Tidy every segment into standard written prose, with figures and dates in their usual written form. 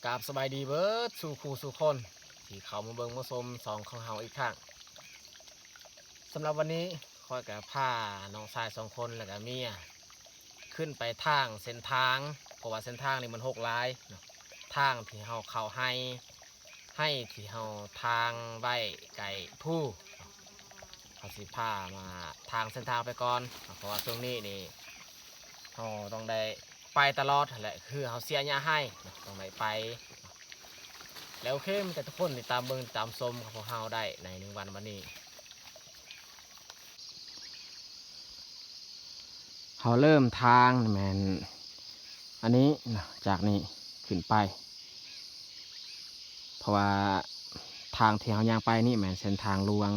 กราบสบายดีเบิร์ดสู่ครูสู่คนที่เขามาเบิงมาชมสองของเฮาอีกครั้งสำหรับวันนี้คอยกับผ้าน้องชาย2 คนแล้วก็เมียขึ้นไปทางเส้นทางเพราะว่าเส้นทางนี่มันหกหลายเนาะทางที่เฮาเข้าให้ที่เฮาทางไว้ไก่ผู้เขาสิผ้ามาทางเส้นทางไปก่อนเพราะว่าช่วงนี้นี่เฮาต้องได้ไปตลอดแหละคือเฮาเสียหญ้าให้ต้องได้ไปแล้วโอเคมันจะทุกคนติดตามเบิ่งตามชมของพวกเฮาได้ใน1 วันนี้เขาเริ่มทางแมนอันนี้จากนี้ขึ้นไปเพราะว่าทางที่เขาย่างไปนี่แมนเส้นทางลวง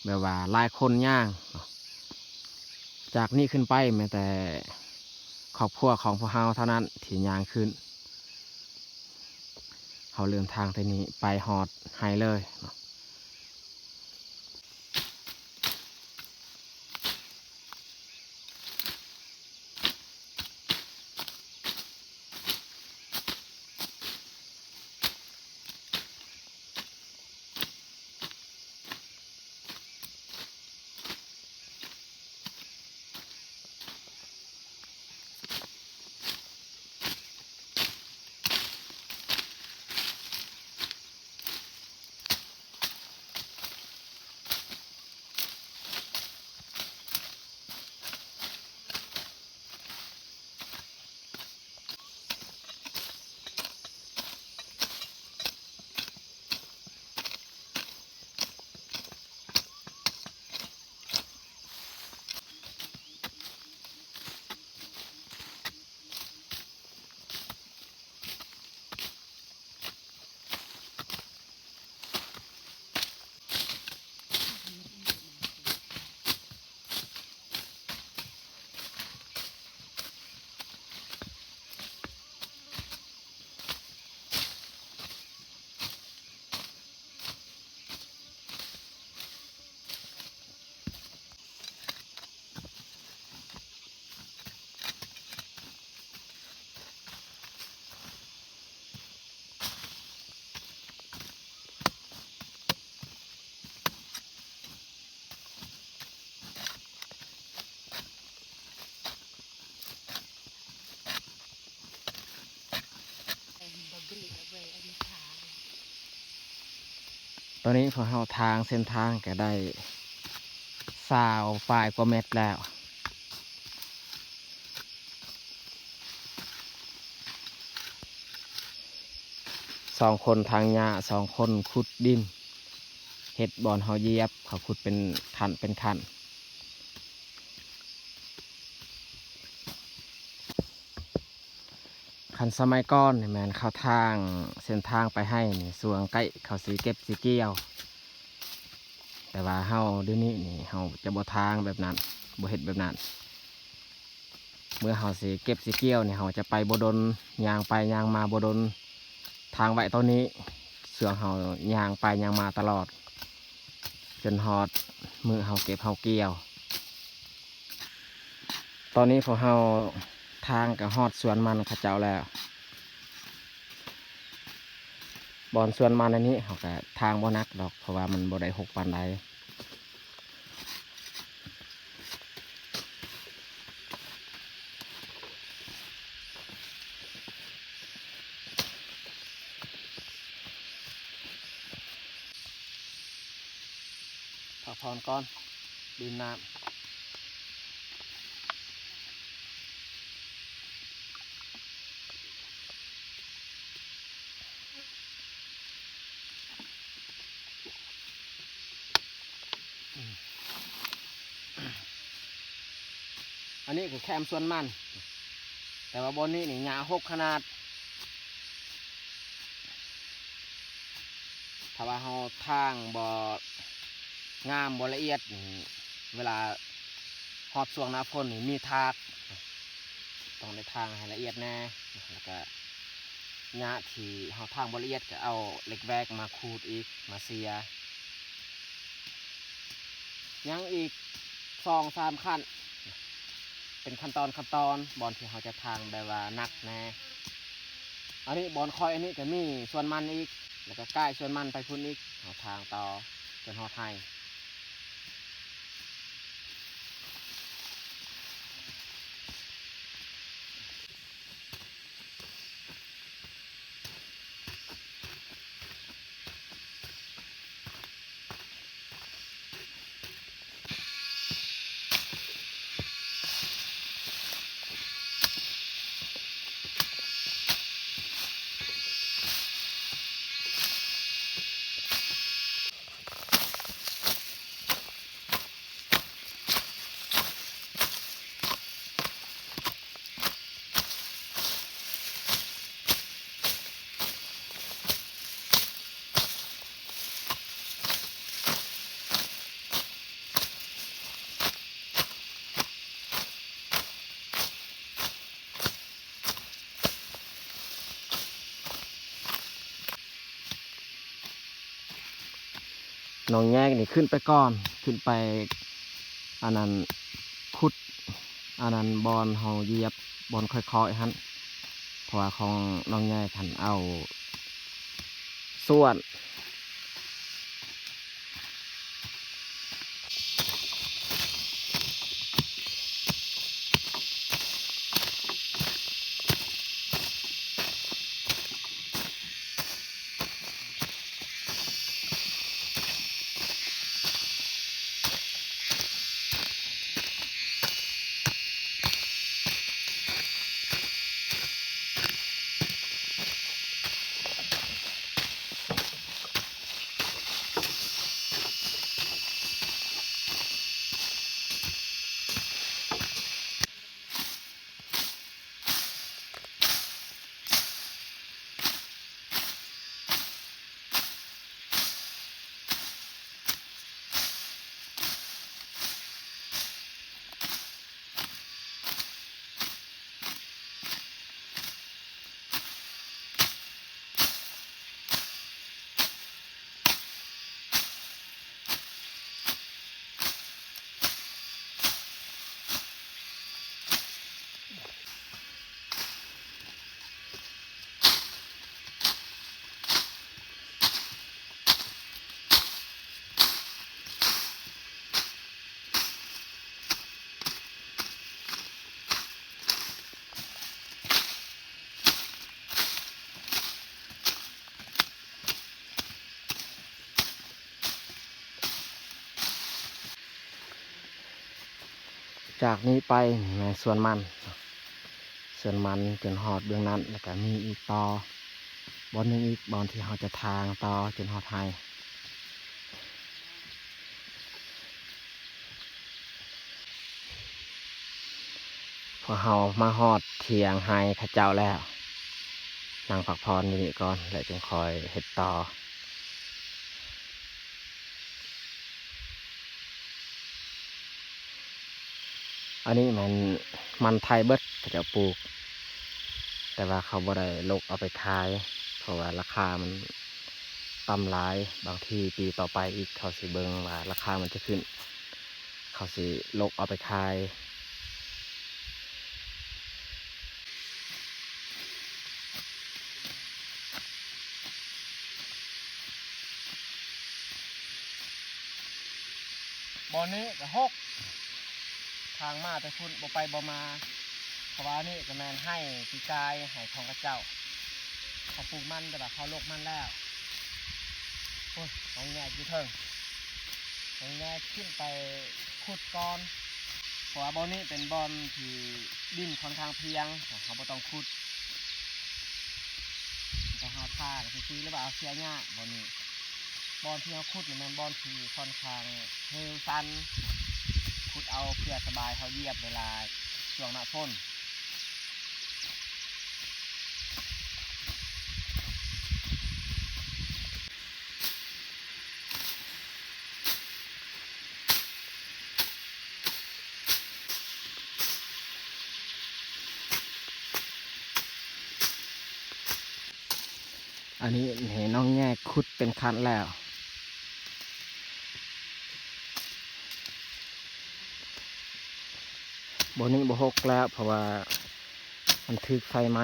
แบบว่าหลายคนย่างจากนี้ขึ้นไปแม้แต่ครอบครัวของพวกเฮาเท่านั้นที่ย่างขึ้นเขาเริ่มทางที่นี้ไปฮอดไฮเลยตอนนี้พอเฮาทางเส้นทางก็ได้20 ปลายกว่าเมตรแล้ว2 คนทางหญ้า2 คนขุดดินเฮ็ดบอนเฮาเหยียบเขาขุดเป็นขั้นเป็นขั้นคันสมัยก่อนนี่แมนเข้าทางเส้นทางไปให้นี่ส่วงใกล้เขาสีเก็บสีเกี่ยวแต่ว่าเฮาเดี๋ยวนี้นี่เฮาจะบ่ทางแบบนั้นบ่เฮ็ดแบบนั้นเมื่อเฮาสิเก็บสีเกี่ยวนี่เฮาจะไปบ่ดนย่างไปย่างมาบ่ดนทางไว้ตอนนี้เสื่องเฮาย่างไปย่างมาตลอดจนฮอดมือเฮาเก็บเฮาเกี่ยวตอนนี้พอเฮาทางกับฮอดสวนมันเขาเจ้าแล้วบอนสวนมันอันนี้เขาก็ทางบ่นักดอกเพราะว่ามันบ่ได้หกปานใดพักผ่อนก่อนดื่มน้ำอันนี้คือแคมสวนมันแต่ว่าบนนี้นี่หญ้าหกขนาดถ้าว่าเฮาทางบ่งามบ่ละเอียดเวลาฮอดช่วงหน้าฝนนี่มีทากต้องได้ทางให้ละเอียดแน่แล้วก็หญ้าที่เฮาทางบ่ละเอียดก็เอาเหล็กแวกมาขูดอีกมาเสียยังอีก2-3 ขั้นเป็นขั้นตอนบอนที่เขาจะทางแบบว่านักแน่ อันนี้บอนคอยอันนี้ก็มีส่วนมันอีกแล้วก็ใกล้ส่วนมันไปพุ่นอีกเอาทางต่อจนหอดไทยน้องแยกนี่ขึ้นไปก่อนขึ้นไปอันนั้นขุดอันนั้นบอลเฮาเหยียบบอลค่อยๆฮั่นเพราะว่าของน้องแยกหันเอาส่วนจากนี้ไปในส่วนมันจนหอดเบื้องนั้นแล้วก็มีอีกต่อบอลหนึ่งอีกบอลที่เราจะทางต่อจนหอดไทยพอเรามาหอดเทียงไฮข้าเจ้าแล้วนั่งพักผ่อนนี่ก่อนแล้วจึงคอยเฮ็ดต่ออันนี้มันไทยเบิดเขาจะปลูกแต่ว่าเขาบ่ได้ลกเอาไปขายเพราะว่าราคามันต่ำหลายบางทีปีต่อไปอีกเขาสิเบิ่งว่าราคามันจะขึ้นเขาสิลกเอาไปขายบอลนี้ก็หกทางมาแต่คุณบ่ไปบ่มาเพราะว่านี่ก็แมนให้ปีกายให้ของกระเจ้าเขาปลูกมันแต่แบบเขาลกมันแล้วโอ้ยน้องแง่อยู่เถิงน้องแง่ขึ้นไปขุดก้อนเพราะว่าบอลนี้เป็นบอลที่ดินค่อนข้างเพียงเขาบ่ต้องขุดจะหาท่าซื้อหรือเปล่าเอาเสียหญ้าบอลนี้บอลที่เขาขุดเนี่ยมันบอลที่ค่อนข้างเฮลซันขุดเอาเพื่อสบายเขาเหยียบเวลาช่วงหน้าฝนอันนี้เห็นน้องแง่ขุดเป็นคันแล้วบนนี้บ่หกแล้วเพราะว่ามันถึกไฟไหม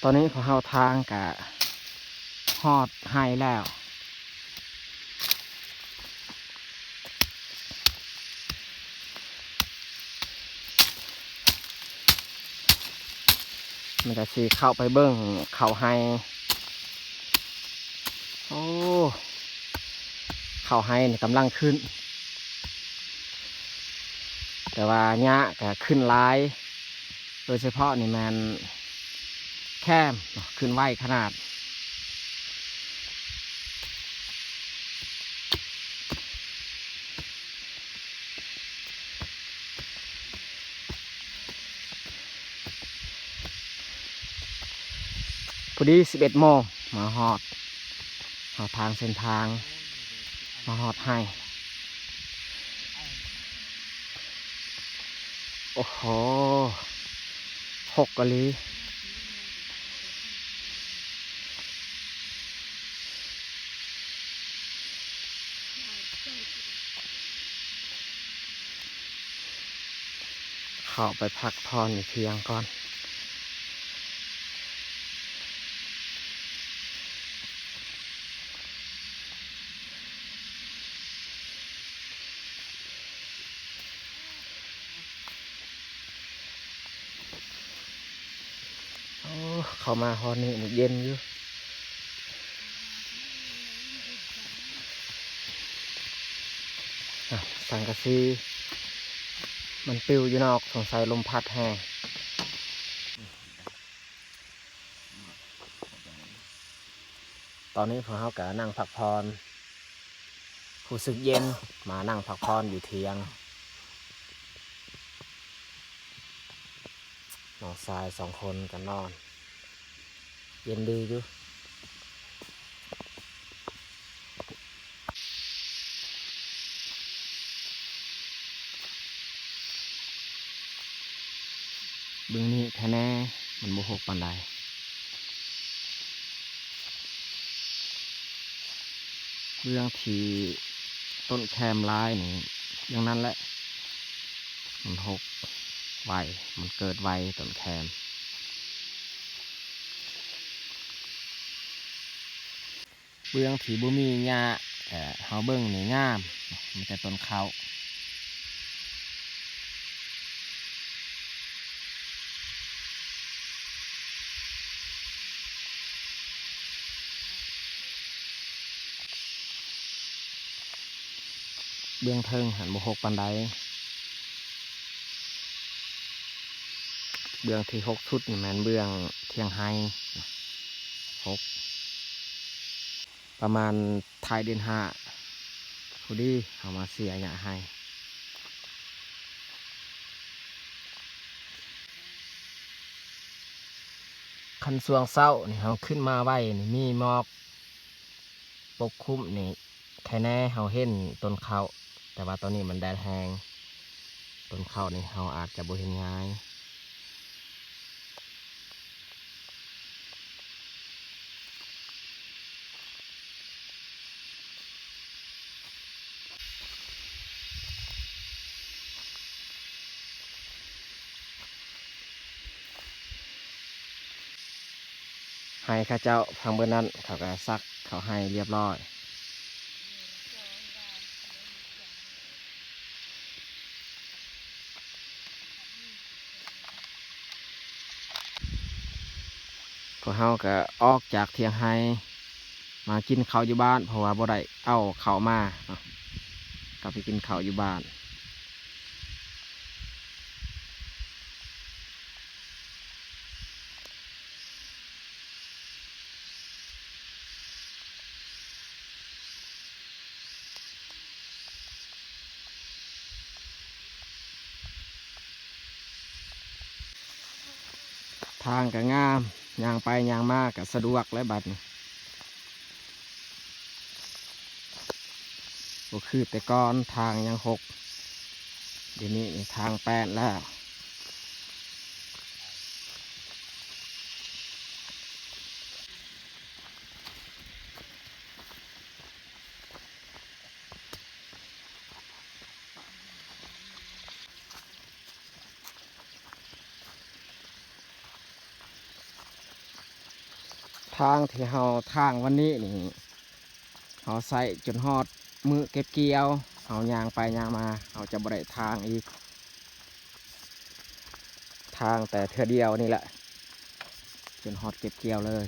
อนนี้ของเราทางกะฮอดให้แล้วมันจะสีเข้าไปเบิ้งเขาให้โอ้เขาให้นี่กำลังขึ้นแต่ว่าเนี้ยก็ขึ้นหลายโดยเฉพาะนี่มันแคบขึ้นไวขนาดพอดี11 โมงมาฮอดทางเส้นทางมาฮอดให้โอ้โห6 กะลีเข้าไปพักผ่อนเพียงก่อนเข้ามาฮอดนี่เย็นอยู่สังกะสีมันปิวอยู่นอกสงสัยลมพัดแห้งตอนนี้พวกเขากะนั่งพักผ่อนรู้สึกเย็นมานั่งพักผ่อนอยู่เทียงน้องชาย2 คนกันนอนเย็นดีอยู่บึงนี้แค่แน่มันโมโหกปานใดเรื่องที่ต้นแคมร้ายนี่อย่างนั้นแหละมันหกไวมันเกิดไวต้นแคมเบื้องที่บุมีหญ้าแต่เฮาเบิ้งนี่งามมันจะต้นเขาเบื้องเทิงหันโมหกปันไดเบื้องที่6 ชุดนี่แมนเบื้องเทียงไฮ6ประมาณท้ายเดือน5พอดีเอามาเสียหญ้าให้คันสวงเศร้านี่เขาขึ้นมาไว้นี่มีหมอกปกคลุมนี่แค่แน่เขาเห็นต้นเขาแต่ว่าตอนนี้มันแดดแห้งต้นเขานี่เขาอาจจะบ่เห็นง่ายให้ข้าเจ้าทางเบอร์นั้นเขาก็ซักเขาให้เรียบร้อยพวกเขาก็ออกจากเทียงไฮมากินข้าวอยู่บ้านเพราะว่าบ่ได้เอาข้าวมาเนาะก็ไปกินข้าวอยู่บ้านทางก็งามย่างไปย่างมาก็สะดวกและบัดนี้ก็คือแต่ก่อนทางยัง6เดี๋ยวนี้ทาง8แล้ว ทางที่เฮาทางวันนี้นี่เฮาใส่จนฮอดมือเก็บเกี่ยวเฮายางไปยางมาเฮาจะบ่ได้ทางอีกทางแต่เทื่อเดียวนี่แหละจนฮอดเก็บเกี่ยวเลย